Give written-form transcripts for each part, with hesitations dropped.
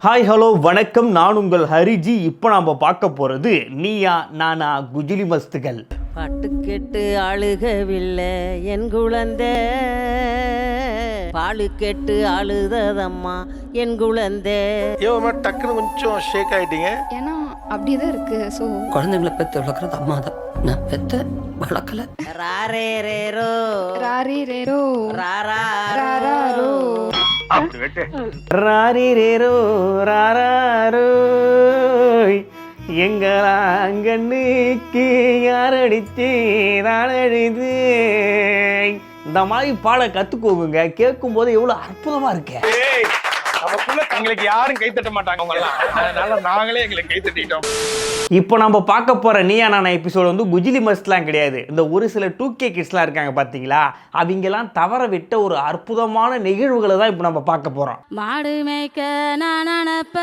Hi hello வணக்கம், நான் உங்கள் ஹரிஜி. இப்போ நாம் பார்க்க போகிறது நீயா நானா குஜிலி மஸ்துகள். பாட்டு கேட்டு அழுகவில்லை என் குழந்தை, பாலு கேட்டு அழுததம்மா என் குழந்தை. டக்குன்னு கொஞ்சம் ஷேக் ஆயிட்டீங்க. ஏன்னா அப்படிதான் இருக்கு. ஸோ குழந்தைங்களை பெற்று வளர்க்குறது அம்மா தான், நான் பெற்ற வளர்க்கல. ராரே ரேரோ ராரி ரேரோ ராரா ராரோ ராரி ரேரோ ராரோ எங்களாங்கண்ணுக்கு யாரடிச்சு நாளடிது. இந்த மாதிரி பாட கற்றுக்கோங்க. கேட்கும் போது எவ்வளோ அற்புதமாக இருக்கு. நமக்குள்ள எங்களுக்கு யாரும் கை தட்ட மாட்டாங்க அவங்கெல்லாம், அதனால நாங்களே எங்களுக்கு கை தட்டிட்டோம். இப்போ நம்ம பார்க்க போகிற நீயா நானா எபிசோடு வந்து குஜிலி மஸ்ட்லாம் கிடையாது. இந்த ஒரு சில 2K கிட்ஸ்லாம் இருக்காங்க பார்த்தீங்களா, அவங்கெல்லாம் தவற விட்ட ஒரு அற்புதமான நிகழ்வுகளை தான் இப்போ நம்ம பார்க்க போகிறோம். மாடு மேய்க்க நான் நினப்ப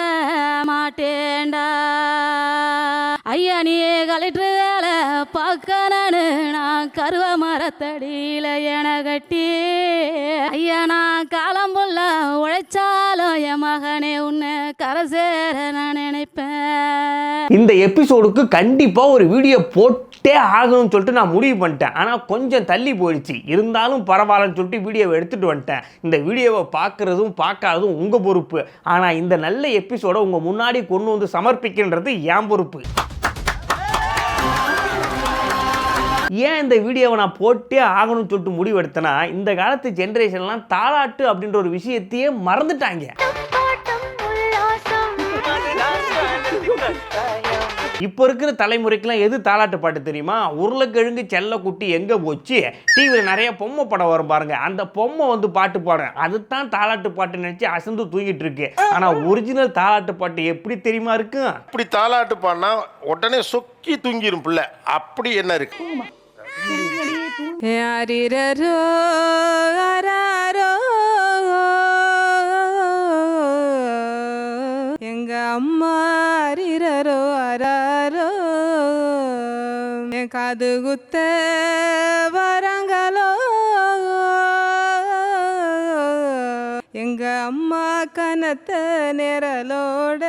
மாட்டேண்டா ஐயா, நீ கலெக்டர் வேலை பார்க்க நான் கருவ மரத்தடியில என கட்டி ஐயா, நான் காலம் போல உழைச்சாலும் என் மகனே உன்னை கரை சேர நான் நினைப்பேன். இந்த எபிசோடுக்கு கண்டிப்பாக ஒரு வீடியோ போட்டே ஆகணும்னு சொல்லிட்டு நான் முடிவு பண்ணிட்டேன். ஆனால் கொஞ்சம் தள்ளி போயிடுச்சு. இருந்தாலும் பரவாயில்லன்னு சொல்லிட்டு வீடியோவை எடுத்துகிட்டு வந்துட்டேன். இந்த வீடியோவை பார்க்குறதும் பார்க்காததும் உங்கள் பொறுப்பு. ஆனால் இந்த நல்ல எபிசோடை உங்கள் முன்னாடி கொண்டு வந்து சமர்ப்பிக்கின்றது என் பொறுப்பு. ஏன் இந்த வீடியோவை நான் போட்டே ஆகணும்னு சொல்லிட்டு முடிவு எடுத்தேன்னா, இந்த காலத்து ஜென்ரேஷன்லாம் தாலாட்டு அப்படின்ற ஒரு விஷயத்தையே மறந்துட்டாங்க. இப்போ இருக்கிற தலைமுறைக்கெல்லாம் எது தாலாட்டு பாட்டு தெரியுமா? உருளைக்கிழங்கு செல்லக்குட்டி எங்கே போச்சு, டிவியில் நிறைய பொம்மை படம் வரும் பாருங்க, அந்த பொம்மை வந்து பாட்டு பாடுறேன், அதுதான் தாலாட்டு பாட்டு நினச்சி அசந்து தூங்கிட்டு இருக்கு. ஆனால் ஒரிஜினல் தாலாட்டு பாட்டு எப்படி தெரியுமா இருக்கு? அப்படி தாலாட்டு பாடினா உடனே சொக்கி தூங்கிரும் பிள்ளை. அப்படி என்ன இருக்கு? யாரிரரோ யாராரோ எங்க அம்மா அரிரரோ அராரோ என் காது குத்த வரங்களோ எங்க அம்மா கனத்த நிரலோட.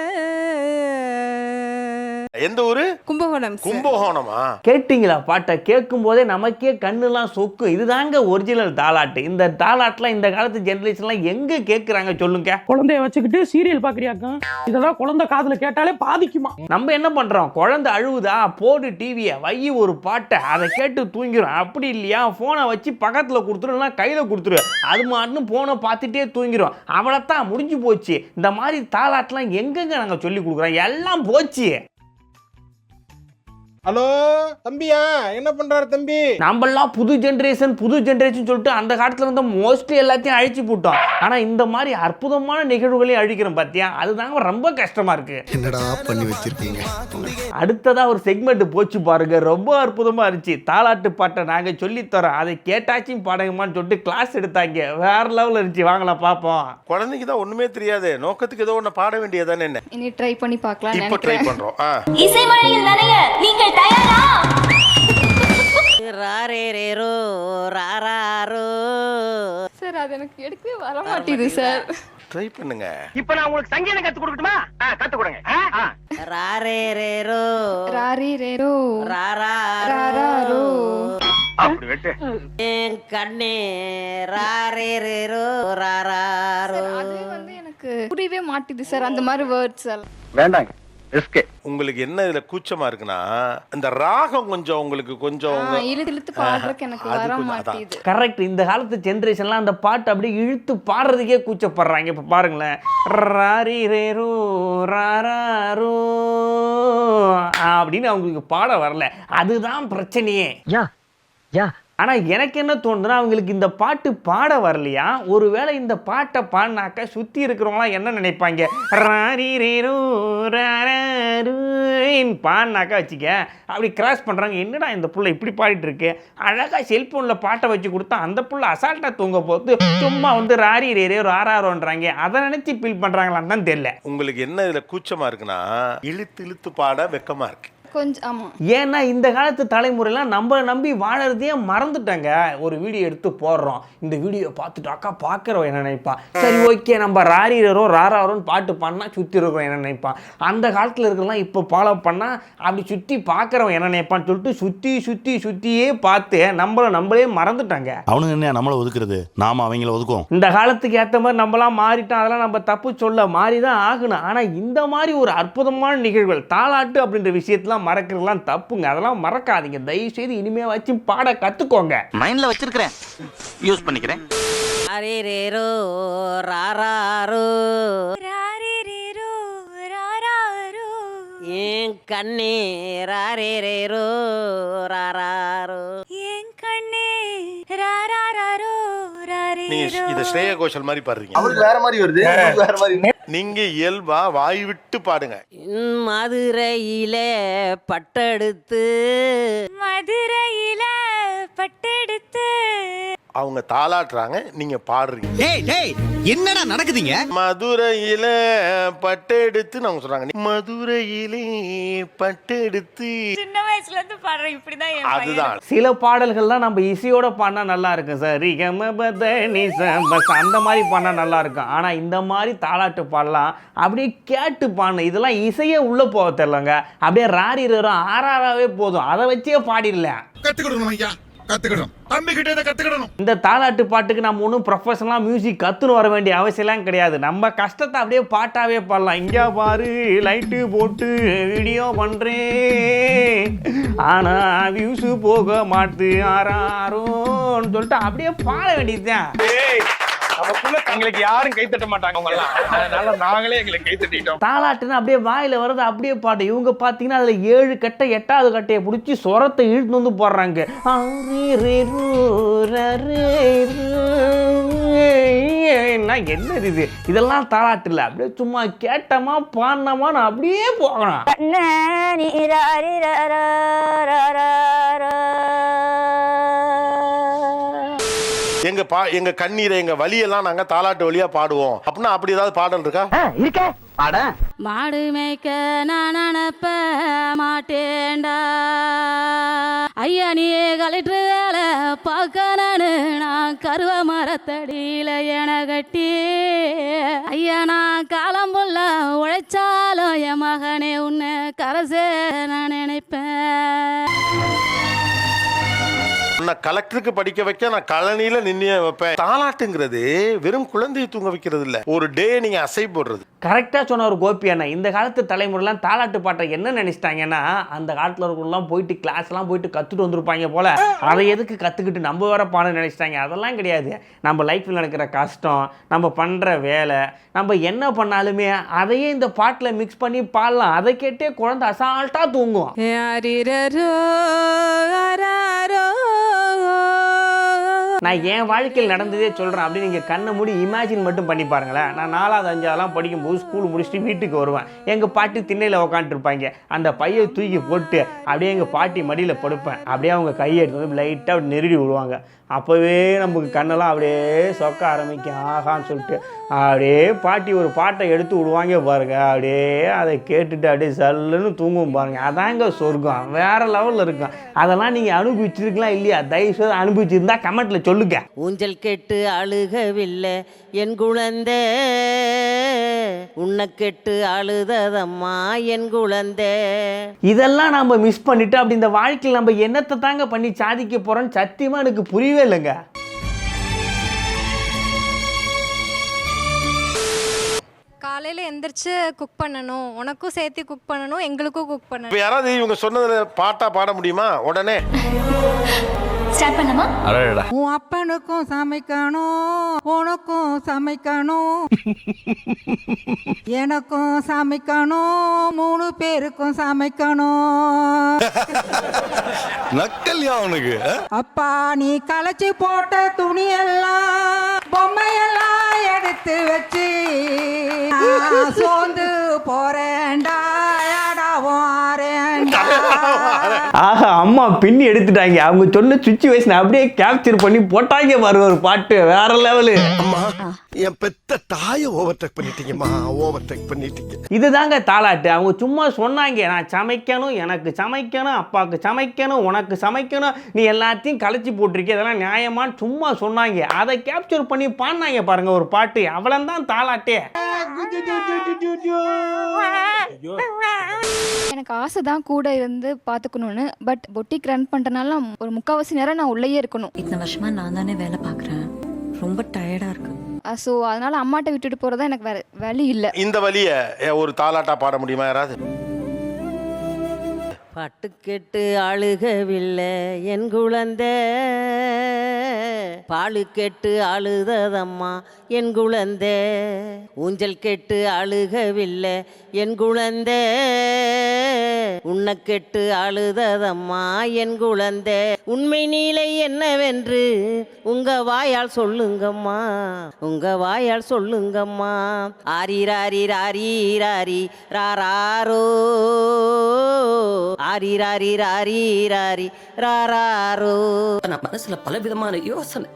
எந்த ஊரு? கும்பகோணம். கும்பகோணமா? கேட்டிங்களா பாட்டை? கேட்கும் போதே நமக்கே கண்ணுலாம் சொக்கு. இதுதாங்க ஒரிஜினல் தாலாட்டு. இந்த தாலாட்டுலாம் இந்த காலத்து ஜென்ரேஷன்லாம் எங்கே கேட்குறாங்க சொல்லுங்க? குழந்தைய வச்சுக்கிட்டு சீரியல் பாக்குறியாக்கா? இதெல்லாம் குழந்தை காதுல கேட்டாலே பாதிக்குமா? நம்ம என்ன பண்றோம்? குழந்தை அழுவுதா, போடு டிவியை வை, ஒரு பாட்டை அதை கேட்டு தூங்கிடும். அப்படி இல்லையா, போனை வச்சு பக்கத்தில் கொடுத்துரு, இல்லைனா கையில் கொடுத்துரு, அது மாட்டுன்னு போனை பார்த்துட்டே தூங்கிடும். அவ்வளோத்தான், முடிஞ்சு போச்சு. இந்த மாதிரி தாலாட்டுலாம் எங்கெங்க நாங்கள் சொல்லி கொடுக்குறோம்? எல்லாம் போச்சு. ஹலோ தம்பியா, என்ன பண்றாரு தம்பி? நம்மளாம் புது ஜென்ரேஷன் சொல்லிட்டு அந்த காலத்துல இருந்த மோஸ்ட்லி எல்லாத்தையும் அழிச்சு போட்டோம். ஆனா இந்த மாதிரி அற்புதமான நிகழ்வுகளையும் அழிக்கிறோம் பாத்தியா, அதுதாங்க ரொம்ப கஷ்டமா இருக்கு. என்னடா பண்ணி வச்சிருக்கீங்க? அடுத்ததா ஒரு செக்மெண்ட் போச்சு பாருங்க, ரொம்ப அற்புதமா இருந்துச்சு. தாலாட்டு பாட்டை நாங்க சொல்லித்தரோம், அதை கேட்டாச்சும் பாடகமான்னு சொல்லிட்டு கிளாஸ் எடுத்தாங்க. வேற லெவல் இருந்துச்சு. வாங்கலாம் பாப்போம். குழந்தைக்கு தான் ஒண்ணுமே தெரியாது, நோக்கத்துக்கு ஏதோ ஒண்ணு பாட வேண்டியதானே. என்ன இனி ட்ரை பண்ணி பார்க்கலாம். இப்போ ட்ரை பண்றோம். இசைமழையில் நனைய நீங்கள் தயாரா? ராரே ரேரோ ராரோ. சார், அது எனக்கு எடுக்கவே வர மாட்டேது சார். ட்ரை பண்ணுங்க. இப்ப நான் உங்களுக்கு சங்கீதம் கத்து கொடுக்கட்டுமா? கத்து கொடுங்க. ராரே ரேரோ ராரி ரேரோ ராரோ அப்படி வெட்டு. என் கண்ணே ராரே ரேரோ ராரோ. அது வந்து எனக்கு புரியவே மாட்டேது சார், அந்த மாதிரி வேர்ட்ஸ் எல்லாம். வேண்டாங்க. உங்களுக்கு என்ன இதுல கூச்சமா இருக்குன்னா, இந்த ராகம் கொஞ்சம் உங்களுக்கு கொஞ்சம் இழுத்து பாடுறதுக்கு எனக்கு வர மாட்டேது. கரெக்ட். இந்த காலத்து ஜென்ரேஷன்லாம் அந்த பாட்டு அப்படியே இழுத்து பாடுறதுக்கே கூச்சப்படுறாங்க. இப்போ பாருங்களேன், ராரி ரேரோ ராரோ அப்படின்னு அவங்களுக்கு பாட வரல. அதுதான் பிரச்சனையே. ஆனால் எனக்கு என்ன தோணுதுன்னா, அவங்களுக்கு இந்த பாட்டு பாட வரலையா? ஒருவேளை இந்த பாட்டை பாடினாக்கா சுற்றி இருக்கிறவங்களாம் என்ன நினைப்பாங்க? ராரி ரேரோ பாடினாக்கா வச்சுக்க அப்படி கிராஸ் பண்ணுறாங்க. என்னடா இந்த புள்ள இப்படி பாடிட்டு இருக்கு? அழகாக செல்ஃபோனில் பாட்டை வச்சு கொடுத்தா அந்த புள்ள அசால்ட்டாக தூங்க போது சும்மா வந்து ராரி ரேரோ ராரோன்றாங்க. அதை நினச்சி ஃபீல் பண்ணுறாங்களான்னு தான் தெரியல. உங்களுக்கு என்ன இதுல கூச்சமா இருக்குன்னா, இழுத்து பாட வெக்கமா இருக்கு. கொஞ்சம் ஆமா. ஏன்னா இந்த காலத்து தலைமுறைலாம் நம்மளை நம்பி வாழறதையே மறந்துட்டாங்க. ஒரு வீடியோ எடுத்து போடுறோம், இந்த வீடியோ பார்த்துட்டு அக்கா பார்க்குறோம் என்ன நினைப்பான், சரி ஓகே நம்ம ராரிரோ ராராரோன்னு பாட்டு பாடினா சுற்றி இருக்கிறோம் என்ன நினைப்பான். அந்த காலத்தில் இருக்கலாம் இப்போ ஃபாலோ பண்ணால் அப்படி சுற்றி பார்க்குறவன் என்ன நினைப்பான்னு சொல்லிட்டு சுற்றியே பார்த்து நம்மளே மறந்துட்டாங்க. அவனுங்க என்ன நம்மளை ஒதுக்குறது, நாம அவங்கள ஒதுக்குவோம். இந்த காலத்துக்கு ஏற்ற மாதிரி நம்மளாம் மாறிட்டோம், அதெல்லாம் நம்ம தப்பு சொல்ல மாறி தான் ஆகணும். ஆனால் இந்த மாதிரி ஒரு அற்புதமான நிகழ்வுகள் தாலாட்டு அப்படின்ற விஷயத்தெல்லாம் மறக்கிறதுலாம் தப்புங்க. அதெல்லாம் மறக்காதீங்க தயவு செய்து. இனிமே வச்சு பாட கத்துக்கோங்க. மைண்ட்ல வச்சிருக்கிறேன், யூஸ் பண்ணிக்கிறேன். அரேரேரோ ராராரோ ராரிரிரோ, ராராரோ. என் கண்ணே ராரேரேரோ ராராரோ. என் கண்ணே ராராரோ, ராரிரோ. இத ஸ்ரேயா கோஷல் மாதிரி பாடுறீங்க. அவருக்கு வேற மாதிரி வருது, உங்களுக்கு வேற மாதிரி. நீங்க இயல்பா வாய் விட்டு பாடுங்க. மதுரையில பட்டெடுத்து மதுரையில பட்டெடுத்து அவங்க தாளாட்டுறாங்க, நீங்க பாடுறீங்க. டேய் டேய் என்னடா நடக்குதுங்க? மதுரையில பட்டெடுத்து அவங்க சொல்றாங்க, மதுரையிலே பட்டெடுத்து. சின்ன வயசுல இருந்து பாடுறேன், இப்படிதான் என் அதுதான் சில பாடல்கள்லாம் நம்ம இசையோட பாடினா நல்லா இருக்கும் சார். அந்த மாதிரி பாடினா நல்லா இருக்கும். ஆனால் இந்த மாதிரி தாலாட்டு பாடலாம் அப்படியே கேட்டு பாடணும். இதெல்லாம் இசையே உள்ளே போக தெரியலங்க. அப்படியே ராரி ஆறாவே போதும், அதை வச்சே பாடிடலாம். கத்துக்கணும் ஐயா, கத்துக்கணும். தம்பி கிட்ட இதை கத்துக்கணும். இந்த தாலாட்டு பாட்டுக்கு நம்ம ஒன்றும் ப்ரொஃபஷனலாக மியூசிக் கற்றுன்னு வர வேண்டிய அவசியம்லாம் கிடையாது. நம்ம கஷ்டத்தை அப்படியே பாட்டாவே பாடலாம். இங்கே பாரு லைட்டு போட்டு வீடியோ பண்ணுறேன், ஆனால் வியூஸு போக மாட்டு ஆறாரோன்னு சொல்லிட்டு அப்படியே பாட வேண்டியதுதான். நமக்குள்ள எங்களுக்கு யாரும் கை தட்ட மாட்டாங்க அவங்க எல்லாம், அதனால நாங்களே எங்களுக்கு கை தட்டிட்டோம். தாலாட்டுன்னு அப்படியே வாயில் வர்றது அப்படியே பாட்டு. இவங்க பார்த்தீங்கன்னா அதில் 7 கட்டை 8வது கட்டையை பிடிச்சி சொரத்தை இழுத்து வந்து போடுறாங்க. என்னது இது? இதெல்லாம் தாலாட்டு இல்லை. அப்படியே சும்மா கேட்டமா பாடினமான்னு அப்படியே போகணும். எங்க கண்ணீரை எங்க வலியெல்லாம் நாங்க தாலாட்டு வழியா பாடுவோம் அப்படின்னா அப்படி ஏதாவது பாடல் இருக்கா? இருக்க பாட. மாடு மேய்க்க நான் அனுப்ப மாட்டேண்டா ஐயா, நீ கலெக்டர் வேலை பார்க்கணுன்னு நான் கருவ மரத்தடியில என கட்டி ஐயா, நான் காலம் புள்ள உழைச்சாலும் என் மகனே உன்னை கரசே நான் நினைப்பேன். கலெக்டருக்கு படிக்க வைக்க நான் கழனியில நின்று வைப்பேன். தாலாட்டுங்கிறது வெறும் குழந்தையை தூங்க வைக்கிறது இல்ல, ஒரு டே நீங்க அசை போடுறது. கரெக்டாக சொன்ன ஒரு கோபி அண்ணா. இந்த காலத்து தலைமுறைலாம் தாலாட்டு பாட்டை என்ன நினைச்சிட்டாங்கன்னா, அந்த காலத்தில் இருக்கவங்களாம் போயிட்டு கிளாஸ்லாம் போயிட்டு கற்றுட்டு வந்திருப்பாங்க போல, அதை எதுக்கு கற்றுக்கிட்டு நம்ம வர பாடம் நினைச்சிட்டாங்க. அதெல்லாம் கிடையாது. நம்ம லைஃப்பில் நடக்கிற கஷ்டம், நம்ம பண்ணுற வேலை, நம்ம என்ன பண்ணாலுமே அதையே இந்த பாட்டில் மிக்ஸ் பண்ணி பாடலாம். அதை கேட்டே குழந்தை அசால்ட்டாக தூங்கும். அரேரேரோ ராராரோ. நான் என் வாழ்க்கையில் நடந்ததே சொல்கிறேன். அப்படி நீங்கள் கண்ணை மூடி இமேஜின் மட்டும் பண்ணி பாருங்களேன். நான் 4வது 5வதுலாம் படிக்கும்போது ஸ்கூல் முடிச்சுட்டு வீட்டுக்கு வருவேன். எங்கள் பாட்டி திண்ணையில் உட்காந்துருப்பாங்க. அந்த பையை தூக்கி போட்டு அப்படியே எங்கள் பாட்டி மடியில் படுப்பேன். அப்படியே அவங்க கையை எடுத்து வந்து லைட்டாக அப்படி நெருடி விடுவாங்க. அப்போவே நமக்கு கண்ணெல்லாம் அப்படியே சொக்க ஆரம்பிக்கும். ஆகான்னு சொல்லிட்டு அப்படியே பாட்டி ஒரு பாட்டை எடுத்து விடுவாங்க பாருங்க. அப்படியே அதை கேட்டுட்டு அப்படியே சல்லுன்னு தூங்கும் பாருங்க. அதாங்க சொர்க்கம், வேற லெவலில் இருக்கும். அதெல்லாம் நீங்கள் அனுபவிச்சிருக்கலாம் இல்லையா? தயவுசெய்து அனுபவிச்சிருந்தா கமெண்ட்டில் சொல்லுங்க. ஊஞ்சல் கெட்டு அழுகவில்லை என் குழந்தை, உன்னை கெட்டு அழுததம்மா என் குழந்தை. இதெல்லாம் நம்ம மிஸ் பண்ணிட்டு அப்படி இந்த வாழ்க்கையில் நம்ம என்னத்தை தாங்க பண்ணி சாதிக்க போகிறோன்னு சத்தியமாக எனக்கு புரியவே இல்லைங்க. காலையில எந்திரிச்சு குக் பண்ணணும், உனக்கும் சேர்த்து குக் பண்ணணும், எங்களுக்கும் குக் பண்ணணும். இப்ப யாராவது இவங்க சொன்னதுல பாட்டா பாட முடியுமா? உடனே ஸ்டார்ட் பண்ணலாமா? உன் அப்பனுக்கும் சமைக்கணும், உனக்கும் சமைக்கணும், எனக்கும் சமைக்கணும், 3 பேருக்கும் சமைக்கணும். நக்கல்யா அவனுக்கு. அப்பா நீ களைச்சி போட்ட துணியெல்லாம் பொம்மையெல்லாம் எடுத்து வச்சு சோர்ந்து போறேன்டா வாரேன்டா. ஆஹா, அம்மா பின்னி எடுத்துட்டாங்க. அவங்க சொன்ன சுச்சுவேஷன் அப்படியே கேப்சர் பண்ணி போட்டாங்க பாரு ஒரு பாட்டு, வேற லெவலு. அம்மா என் பெத்த தாயை ஓவர்டேக் பண்ணிட்டீங்கம்மா, ஓவர்டேக் பண்ணிட்டீங்க. இதுதாங்க தாலாட்டு. அவங்க சும்மா சொன்னாங்க, நான் சமைக்கணும், எனக்கு சமைக்கணும், அப்பாவுக்கு சமைக்கணும், உனக்கு சமைக்கணும், நீ எல்லாத்தையும் கலைச்சி போட்டிருக்க, இதெல்லாம் நியாயமான்னு சும்மா சொன்னாங்க. அதை கேப்சர் பண்ணி பாடினாங்க பாருங்க ஒரு பாட்டு. அவ்வளவுதான் தாலாட்டே. எனக்கு ஆசை தான் கூட இருந்து பார்த்துக்கணும்னு. பட் பொட்டிக் ரன் பண்ணுறனால ஒரு 3/4 நேரம் நான் உள்ளேயே இருக்கணும். இத்தனை வருஷமா நான் தானே வேலை பார்க்குறேன், ரொம்ப டயர்டாக இருக்கு. ஸோ அதனால அம்மாட்ட விட்டுட்டு போகிறதா எனக்கு வேற வழி இல்லை. இந்த வழிய ஒரு தாலாட்டா பாட முடியுமா யாராவது? பாட்டு கேட்டு அழுகவில்லை என் குழந்தை, பாலு கேட்டு அழுததம்மா என் குழந்தை, ஊஞ்சல் கேட்டு அழுகவில்லை என் குழந்தை, உன்னை கேட்டு அழுததம்மா என் குழந்தை, உண்மை நீலை என்னவென்று உங்க வாயால் சொல்லுங்கம்மா, உங்க வாயால் சொல்லுங்கம்மா. ஆரிராரி ராரி ராரி ராரோ, ஆரிராரி ராரி ராரி ராரோ. நான் மனசுல பல விதமான யோசனை.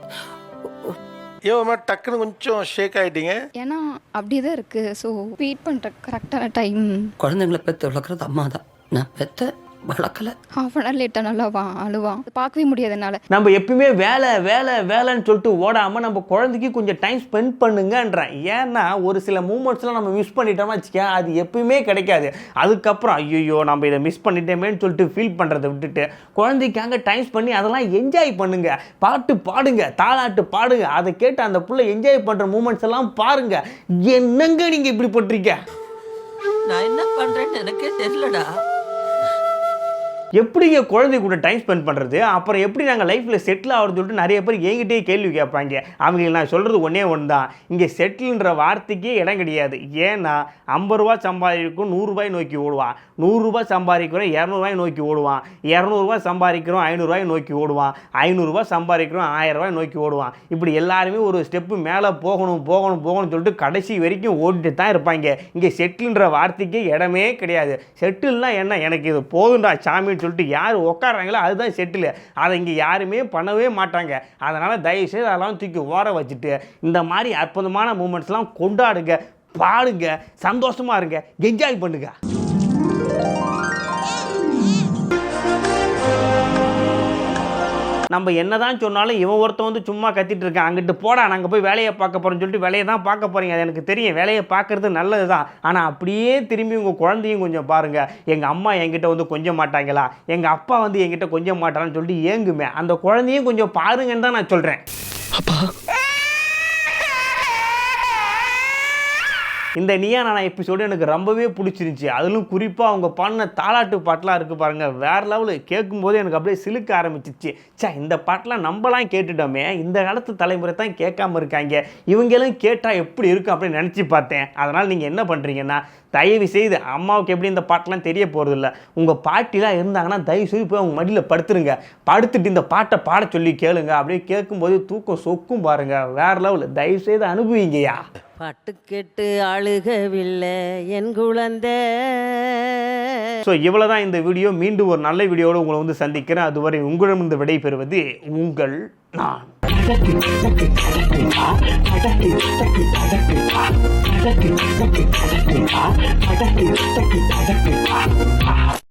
டக்குன்னு கொஞ்சம் ஷேக் ஆயிட்டீங்க. ஏன்னா அப்படியே தான் இருக்குது. ஸோ வெயிட் பண்ணுற கரெக்டான டைம். குழந்தைங்களை பெற்று வளர்க்குறது அம்மா தான், நான் பெற்ற வளர்க்கல. ஹாஃப் அன் ஹவர் லேட்டாக நல்லா அழுவான், பார்க்கவே முடியாது என்னால். நம்ம எப்பயுமே வேலை வேலை வேலைன்னு சொல்லிட்டு ஓடாம நம்ம குழந்தைக்கு கொஞ்சம் டைம் ஸ்பெண்ட் பண்ணுங்கன்றேன். ஏன்னா ஒரு சில மூமெண்ட்ஸ்லாம் நம்ம மிஸ் பண்ணிட்டோம்னா வச்சுக்க, அது எப்பயுமே கிடைக்காது. அதுக்கப்புறம் ஐயோ நம்ம இதை மிஸ் பண்ணிட்டோமேன்னு சொல்லிட்டு ஃபீல் பண்ணுறதை விட்டுட்டு குழந்தைக்காக டைம் பண்ணி அதெல்லாம் என்ஜாய் பண்ணுங்க. பாட்டு பாடுங்க, தாலாட்டு பாடுங்க, அதை கேட்டு அந்த புள்ள என்ஜாய் பண்ணுற மூமெண்ட்ஸ் எல்லாம் பாருங்க. என்னங்க நீங்க இப்படி பண்றீங்க? நான் என்ன பண்றேன்னு எனக்கே தெரியலடா. எப்படிங்க குழந்தை கூட டைம் ஸ்பெண்ட் பண்ணுறது, அப்புறம் எப்படி நாங்கள் லைஃப்பில் செட்டில் ஆகிறதுன்னு சொல்லிட்டு நிறைய பேர் என்கிட்டே கேள்வி கேட்பாங்க. அவங்களுக்கு நான் சொல்கிறது ஒன்றே ஒன்று தான், இங்கே செட்டில்ன்ற வார்த்தைக்கே இடம் கிடையாது. ஏன்னா 50 ரூபா சம்பாதிக்கும் 100 ரூபாய் நோக்கி ஓடுவான், 100 ரூபாய் சம்பாதிக்கிறோம் 200 ரூபாய் நோக்கி ஓடுவான், 200 ரூபாய் சம்பாதிக்கிறோம் 500 ரூபாய் நோக்கி ஓடுவான், 500 ரூபாய் சம்பாதிக்கிறோம் 1000 ரூபாய் நோக்கி ஓடுவான். இப்படி எல்லாருமே ஒரு ஸ்டெப்பு மேலே போகணும் போகணும் போகணும்னு சொல்லிட்டு கடைசி வரைக்கும் ஓடிட்டு தான் இருப்பாங்க. இங்கே செட்டில்ன்ற வார்த்தைக்கே இடமே கிடையாது. செட்டில்னா என்ன, எனக்கு இது போதுண்டா சாமின்னு சொல்லிட்டு யார் உட்காடுறாங்களோ அதுதான் செட்டில். அதை இங்கே யாருமே பண்ணவே மாட்டாங்க. அதனால் தயவுசெய்து அதெல்லாம் தூக்கி ஓர வச்சுட்டு இந்த மாதிரி அற்புதமான மூமெண்ட்ஸ்லாம் கொண்டாடுங்க, பாடுங்க, சந்தோஷமாக இருங்க, என்ஜாய் பண்ணுங்க. நம்ம என்னதான் சொன்னாலும் இவன் ஒருத்தன் வந்து சும்மா கத்திட்டு இருக்கான், அங்கிட்டு போடா நாங்கள் போய் வேலையை பார்க்க போகிறோம்னு சொல்லிட்டு வேலையை தான் பார்க்க போகிறீங்க. அது எனக்கு தெரியும், வேலையை பார்க்குறது நல்லது தான். ஆனால் அப்படியே திரும்பி உங்கள் குழந்தையும் கொஞ்சம் பாருங்கள். எங்கள் அம்மா என்கிட்ட வந்து கொஞ்சம் மாட்டாங்களா, எங்கள் அப்பா வந்து என்கிட்ட கொஞ்சம் மாட்டாங்கன்னு சொல்லிட்டு ஏங்குமே, அந்த குழந்தையும் கொஞ்சம் பாருங்கன்னு தான் நான் சொல்கிறேன். அப்பா இந்த நீயா நானா எபிசோடு எனக்கு ரொம்பவே பிடிச்சிருந்துச்சி. அதிலும் குறிப்பாக அவங்க பாடின தாலாட்டு பாட்டெலாம் இருக்குது பாருங்கள், வேறு லெவலு. கேட்கும்போது எனக்கு அப்படியே சிலுக்க ஆரம்பிச்சிச்சு. இந்த பாட்டெலாம் நம்மலாம் கேட்டுட்டோமே, இந்த காலத்து தலைமுறை தான் கேட்காம இருக்காங்க, இவங்களும் கேட்டால் எப்படி இருக்கும் அப்படின்னு நினச்சி பார்த்தேன். அதனால் நீங்கள் என்ன பண்ணுறீங்கன்னா, தயவு செய்து அம்மாவுக்கு எப்படி இந்த பாட்டெலாம் தெரிய போகிறதில்ல, உங்கள் பாட்டிலாம் இருந்தாங்கன்னா தயவு செய்து போய் அவங்க மடியில் படுத்துருங்க, படுத்துட்டு இந்த பாட்டை பாட சொல்லி கேளுங்க. அப்படியே கேட்கும்போது தூக்கம் சொக்கும் பாருங்கள், வேறு லெவலு. தயவு செய்து அனுபவிங்கய்யா. பாட்டு கேட்டு அழுகவில்லை என் குழந்தை. ஸோ இவ்வளோ தான் இந்த வீடியோ. மீண்டும் ஒரு நல்ல வீடியோடு உங்களை வந்து சந்திக்கிறேன். அதுவரை உங்களிடமிருந்து விடை பெறுவது உங்கள் நான்.